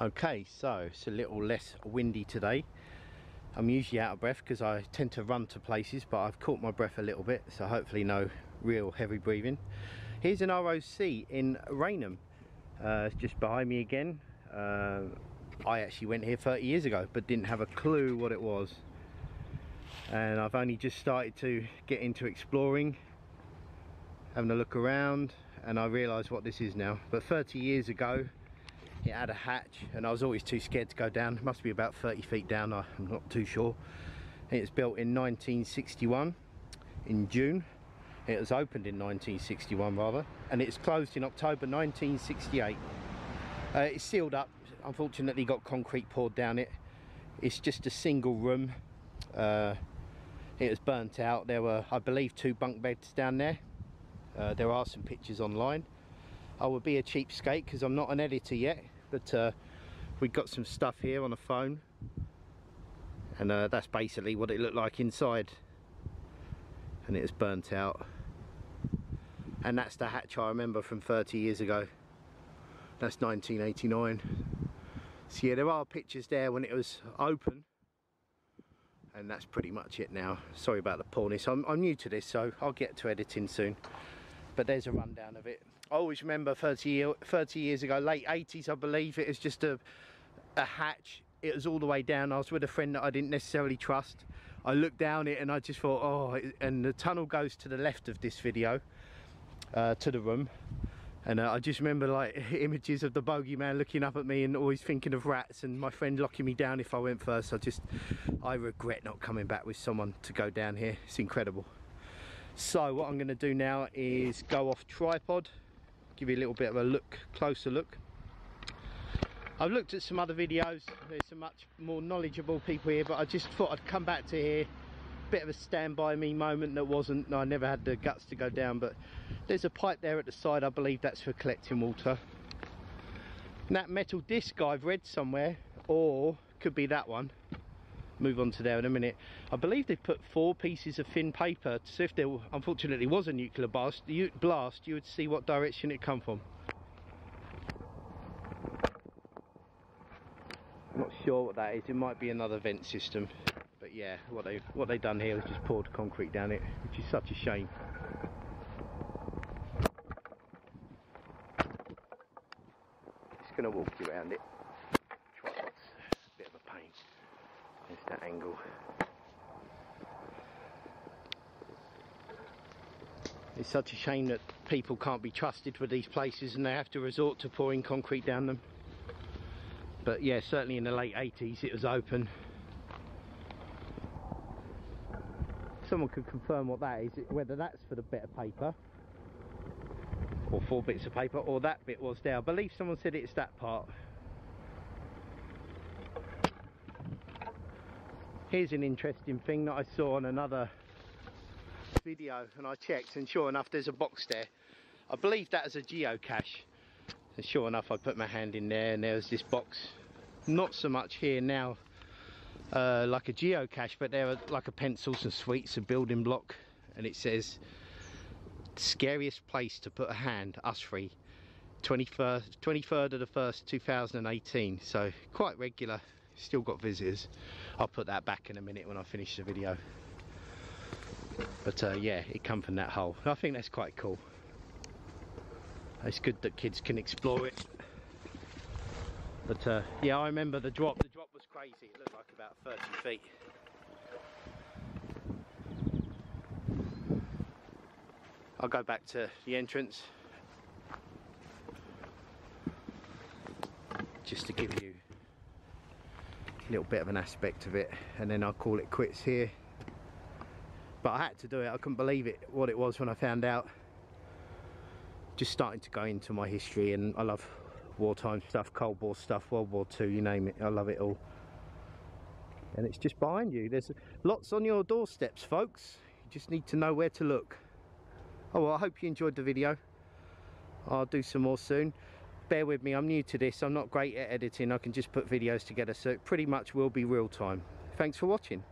Okay, so it's a little less windy today. I'm usually out of breath because I tend to run to places, but I've caught my breath a little bit, so hopefully no real heavy breathing. Here's an ROC in Rainham. It's just behind me again. I actually went here 30 years ago but didn't have a clue what it was, and I've only just started to get into exploring, having a look around, and I realise what this is now. But 30 years ago it had a hatch and I was always too scared to go down. It must be about 30 feet down, I'm not too sure. It was built in 1961 in June. It was opened in 1961 rather, and it's closed in October 1968. It's sealed up, unfortunately got concrete poured down it. It's just a single room. It was burnt out. There were, I believe, 2 bunk beds down there. There are some pictures online. I would be a cheapskate because I'm not an editor yet, but we've got some stuff here on the phone, and that's basically what it looked like inside, and it was burnt out. And that's the hatch I remember from 30 years ago. That's 1989. So yeah, there are pictures there when it was open, and that's pretty much it now. Sorry about the poorness. I'm new to this, so I'll get to editing soon. But there's a rundown of it. I always remember 30 years ago, late 80s I believe, it was just a hatch. It was all the way down. I was with a friend that I didn't necessarily trust. I looked down it and I just thought, oh, and the tunnel goes to the left of this video, to the room. And I just remember like images of the bogeyman looking up at me and always thinking of rats, and my friend locking me down if I went first. I regret not coming back with someone to go down here. It's incredible. So what I'm going to do now is go off tripod, give you a little bit of a look, closer look. I've looked at some other videos, there's some much more knowledgeable people here, but I just thought I'd come back to here. Bit of a stand by me moment that wasn't, I never had the guts to go down, but there's a pipe there at the side. I believe that's for collecting water. And that metal disc I've read somewhere, or could be that one. Move on to there in a minute. I believe they put 4 pieces of thin paper, so if there unfortunately was a nuclear blast, you would see what direction it come from. I'm not sure what that is. It might be another vent system, but yeah, what they done here is just poured concrete down it, which is such a shame. Just gonna walk you around it. Tripod's a bit of a pain. There's that angle. It's such a shame that people can't be trusted with these places and they have to resort to pouring concrete down them. But yeah, certainly in the late 80s it was open. Someone could confirm what that is, whether that's for the bit of paper, or 4 bits of paper, or that bit was there. I believe someone said it's that part. Here's an interesting thing that I saw on another video, and I checked, and sure enough there's a box there. I believe that is a geocache, and sure enough I put my hand in there and there was this box. Not so much here now like a geocache, but there are like a pencil, some sweets, a building block, and it says scariest place to put a hand, Usfrey, 23rd of the 1st 2018. So quite regular. Still got visitors. I'll put that back in a minute when I finish the video. But yeah, it come from that hole. I think that's quite cool. It's good that kids can explore it. But yeah, I remember the drop. The drop was crazy. It looked like about 30 feet. I'll go back to the entrance just to give you little bit of an aspect of it, and then I'll call it quits here. But I had to do it. I couldn't believe it, what it was when I found out. Just starting to go into my history, and I love wartime stuff, Cold War stuff, World War II, you name it. I love it all. And it's just behind you. There's lots on your doorsteps, folks. You just need to know where to look. Oh well, I hope you enjoyed the video. I'll do some more soon. Bear with me, I'm new to this, I'm not great at editing. I can just put videos together, so it pretty much will be real time. Thanks for watching.